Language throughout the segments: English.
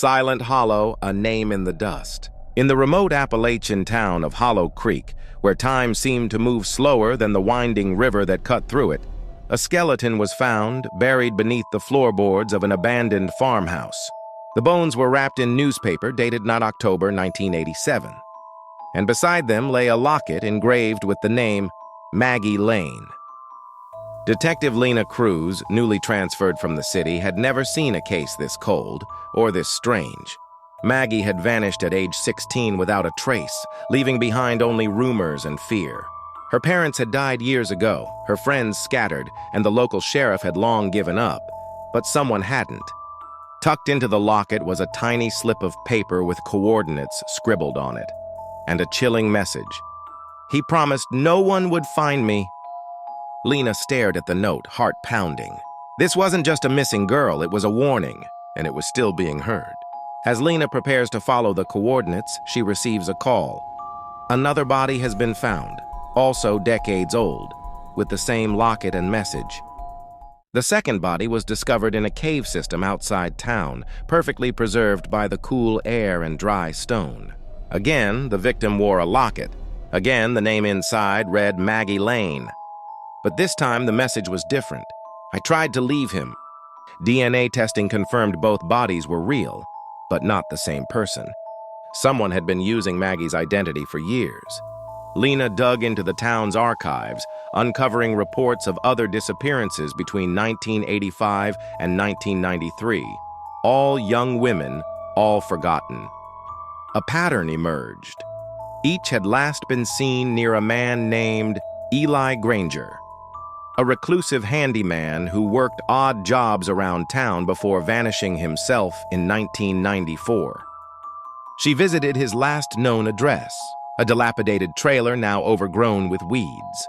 Silent Hollow, a name in the dust. In the remote Appalachian town of Hollow Creek, where time seemed to move slower than the winding river that cut through it, a skeleton was found buried beneath the floorboards of an abandoned farmhouse. The bones were wrapped in newspaper dated not October 1987, and beside them lay a locket engraved with the name Maggie Lane. Detective Lena Cruz, newly transferred from the city, had never seen a case this cold or this strange. Maggie had vanished at age 16 without a trace, leaving behind only rumors and fear. Her parents had died years ago, her friends scattered, and the local sheriff had long given up, but someone hadn't. Tucked into the locket was a tiny slip of paper with coordinates scribbled on it, and a chilling message. He promised no one would find me. Lena stared at the note, heart pounding. This wasn't just a missing girl, it was a warning, and it was still being heard. As Lena prepares to follow the coordinates, she receives a call. Another body has been found, also decades old, with the same locket and message. The second body was discovered in a cave system outside town, perfectly preserved by the cool air and dry stone. Again, the victim wore a locket. Again, the name inside read Maggie Lane. But this time, the message was different. I tried to leave him. DNA testing confirmed both bodies were real, but not the same person. Someone had been using Maggie's identity for years. Lena dug into the town's archives, uncovering reports of other disappearances between 1985 and 1993. All young women, all forgotten. A pattern emerged. Each had last been seen near a man named Eli Granger, a reclusive handyman who worked odd jobs around town before vanishing himself in 1994. She visited his last known address, a dilapidated trailer now overgrown with weeds.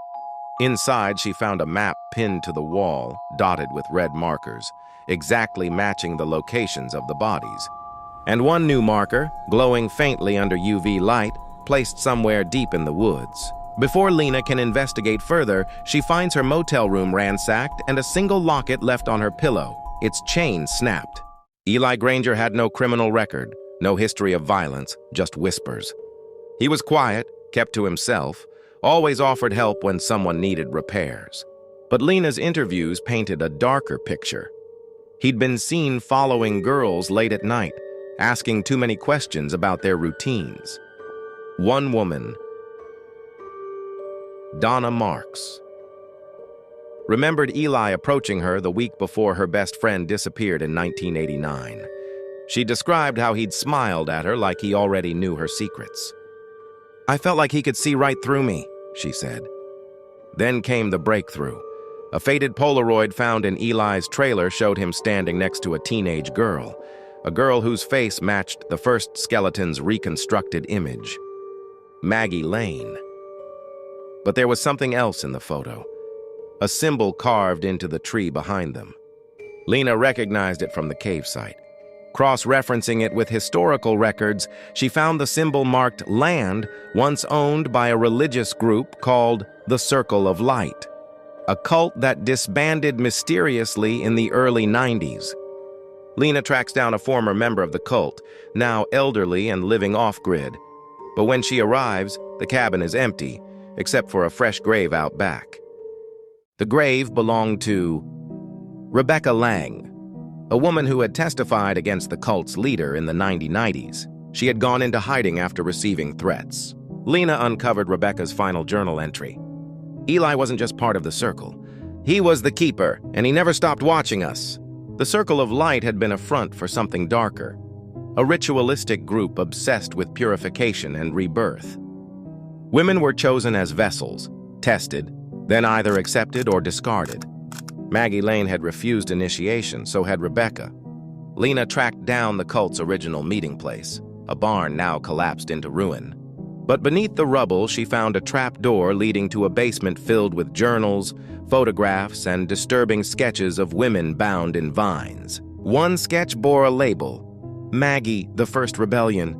Inside, she found a map pinned to the wall, dotted with red markers, exactly matching the locations of the bodies. And one new marker, glowing faintly under UV light, placed somewhere deep in the woods. Before Lena can investigate further, she finds her motel room ransacked and a single locket left on her pillow, its chain snapped. Eli Granger had no criminal record, no history of violence, just whispers. He was quiet, kept to himself, always offered help when someone needed repairs. But Lena's interviews painted a darker picture. He'd been seen following girls late at night, asking too many questions about their routines. One woman, Donna Marks, remembered Eli approaching her the week before her best friend disappeared in 1989. She described how he'd smiled at her like he already knew her secrets. "I felt like he could see right through me," she said. Then came the breakthrough. A faded Polaroid found in Eli's trailer showed him standing next to a teenage girl, a girl whose face matched the first skeleton's reconstructed image. Maggie Lane. But there was something else in the photo, a symbol carved into the tree behind them. Lena recognized it from the cave site. Cross-referencing it with historical records, she found the symbol marked land once owned by a religious group called the Circle of Light, a cult that disbanded mysteriously in the early 90s. Lena tracks down a former member of the cult, now elderly and living off-grid. But when she arrives, the cabin is empty, except for a fresh grave out back. The grave belonged to Rebecca Lang, a woman who had testified against the cult's leader in the 1990s. She had gone into hiding after receiving threats. Lena uncovered Rebecca's final journal entry. Eli wasn't just part of the circle. He was the keeper, and he never stopped watching us. The Circle of Light had been a front for something darker, a ritualistic group obsessed with purification and rebirth. Women were chosen as vessels, tested, then either accepted or discarded. Maggie Lane had refused initiation, so had Rebecca. Lena tracked down the cult's original meeting place, a barn now collapsed into ruin. But beneath the rubble, she found a trap door leading to a basement filled with journals, photographs, and disturbing sketches of women bound in vines. One sketch bore a label, Maggie, the First Rebellion.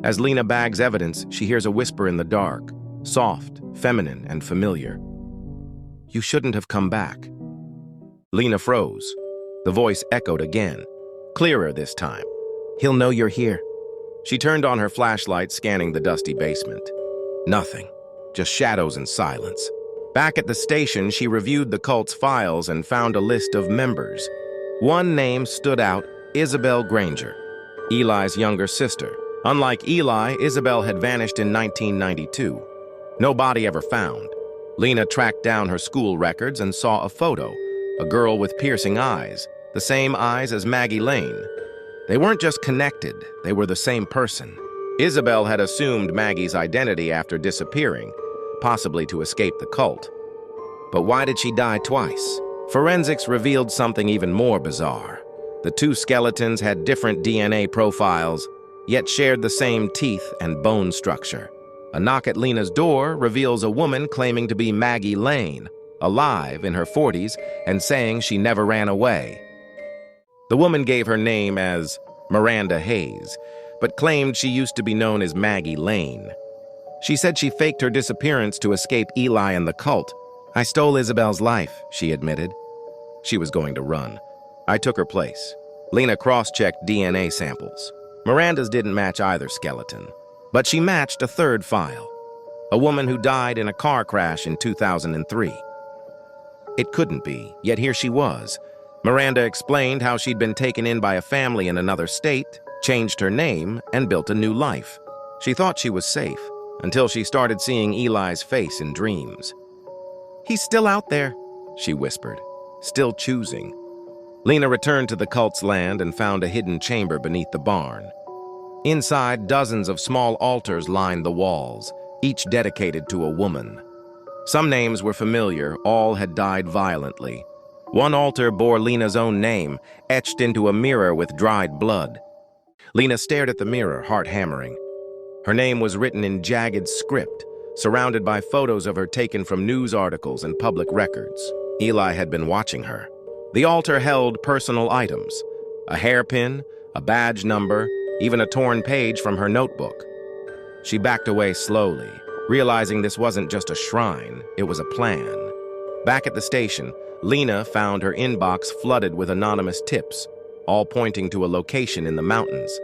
As Lena bags evidence, she hears a whisper in the dark, soft, feminine, and familiar. "You shouldn't have come back." Lena froze. The voice echoed again, clearer this time. He'll know you're here. She turned on her flashlight, scanning the dusty basement. Nothing. Just shadows and silence. Back at the station, she reviewed the cult's files and found a list of members. One name stood out, Isabel Granger, Eli's younger sister. Unlike Eli, Isabel had vanished in 1992. No body ever found. Lena tracked down her school records and saw a photo, a girl with piercing eyes, the same eyes as Maggie Lane. They weren't just connected, they were the same person. Isabel had assumed Maggie's identity after disappearing, possibly to escape the cult. But why did she die twice? Forensics revealed something even more bizarre. The two skeletons had different DNA profiles, yet shared the same teeth and bone structure. A knock at Lena's door reveals a woman claiming to be Maggie Lane, alive in her 40s and saying she never ran away. The woman gave her name as Miranda Hayes, but claimed she used to be known as Maggie Lane. She said she faked her disappearance to escape Eli and the cult. I stole Isabel's life, she admitted. She was going to run. I took her place. Lena cross-checked DNA samples. Miranda's didn't match either skeleton, but she matched a third file, a woman who died in a car crash in 2003. It couldn't be, yet here she was. Miranda explained how she'd been taken in by a family in another state, changed her name, and built a new life. She thought she was safe, until she started seeing Eli's face in dreams. He's still out there, she whispered, still choosing. Lena returned to the cult's land and found a hidden chamber beneath the barn. Inside, dozens of small altars lined the walls, each dedicated to a woman. Some names were familiar, all had died violently. One altar bore Lena's own name, etched into a mirror with dried blood. Lena stared at the mirror, heart hammering. Her name was written in jagged script, surrounded by photos of her taken from news articles and public records. Eli had been watching her. The altar held personal items, a hairpin, a badge number, even a torn page from her notebook. She backed away slowly, realizing this wasn't just a shrine, it was a plan. Back at the station, Lena found her inbox flooded with anonymous tips, all pointing to a location in the mountains,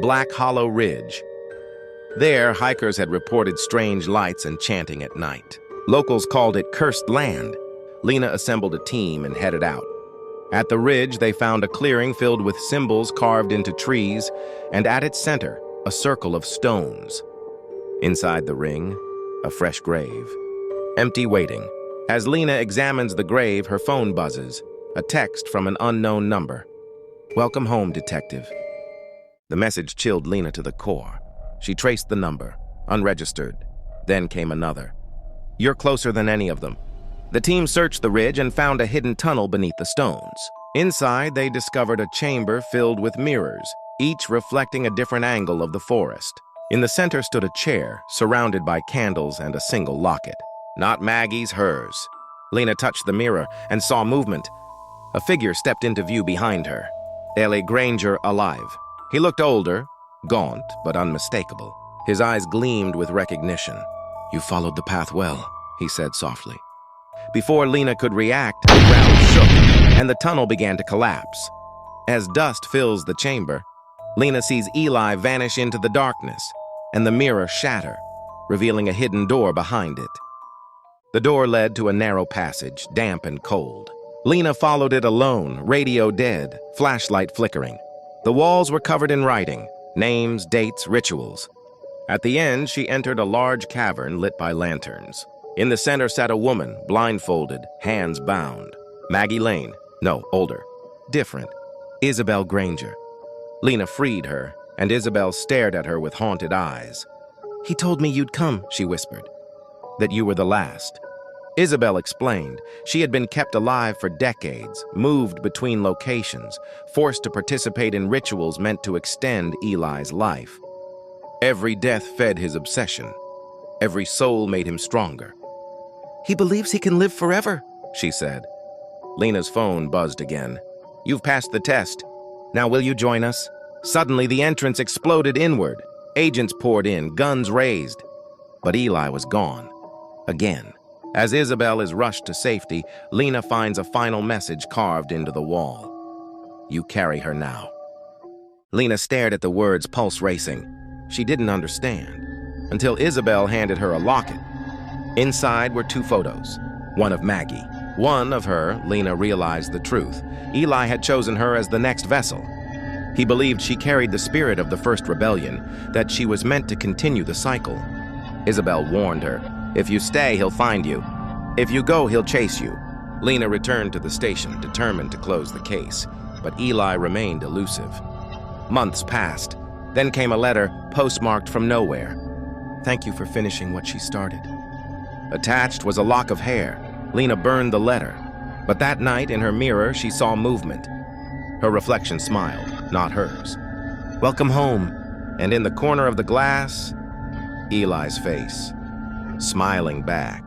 Black Hollow Ridge. There, hikers had reported strange lights and chanting at night. Locals called it cursed land. Lena assembled a team and headed out. At the ridge, they found a clearing filled with symbols carved into trees, and at its center, a circle of stones. Inside the ring, a fresh grave. Empty, waiting. As Lena examines the grave, her phone buzzes, a text from an unknown number. Welcome home, detective. The message chilled Lena to the core. She traced the number, unregistered. Then came another. You're closer than any of them. The team searched the ridge and found a hidden tunnel beneath the stones. Inside, they discovered a chamber filled with mirrors, each reflecting a different angle of the forest. In the center stood a chair, surrounded by candles and a single locket. Not Maggie's, hers. Lena touched the mirror and saw movement. A figure stepped into view behind her. Eli Granger, alive. He looked older, gaunt, but unmistakable. His eyes gleamed with recognition. You followed the path well, he said softly. Before Lena could react, the ground shook, and the tunnel began to collapse. As dust fills the chamber, Lena sees Eli vanish into the darkness, and the mirror shatter, revealing a hidden door behind it. The door led to a narrow passage, damp and cold. Lena followed it alone, radio dead, flashlight flickering. The walls were covered in writing, names, dates, rituals. At the end, she entered a large cavern lit by lanterns. In the center sat a woman, blindfolded, hands bound. Maggie Lane. No, older. Different. Isabel Granger. Lena freed her, and Isabel stared at her with haunted eyes. He told me you'd come, she whispered. That you were the last. Isabel explained. She had been kept alive for decades, moved between locations, forced to participate in rituals meant to extend Eli's life. Every death fed his obsession. Every soul made him stronger. He believes he can live forever, she said. Lena's phone buzzed again. You've passed the test. Now will you join us? Suddenly the entrance exploded inward. Agents poured in, guns raised. But Eli was gone. Again. As Isabel is rushed to safety, Lena finds a final message carved into the wall. You carry her now. Lena stared at the words, pulse racing. She didn't understand, until Isabel handed her a locket. Inside were 2 photos, one of Maggie. One of her, Lena realized the truth. Eli had chosen her as the next vessel. He believed she carried the spirit of the first rebellion, that she was meant to continue the cycle. Isabel warned her, "If you stay, he'll find you. If you go, he'll chase you." Lena returned to the station, determined to close the case, but Eli remained elusive. Months passed. Then came a letter, postmarked from nowhere. "Thank you for finishing what she started." Attached was a lock of hair. Lena burned the letter, but that night in her mirror she saw movement. Her reflection smiled, not hers. "Welcome home." And in the corner of the glass, Eli's face, smiling back.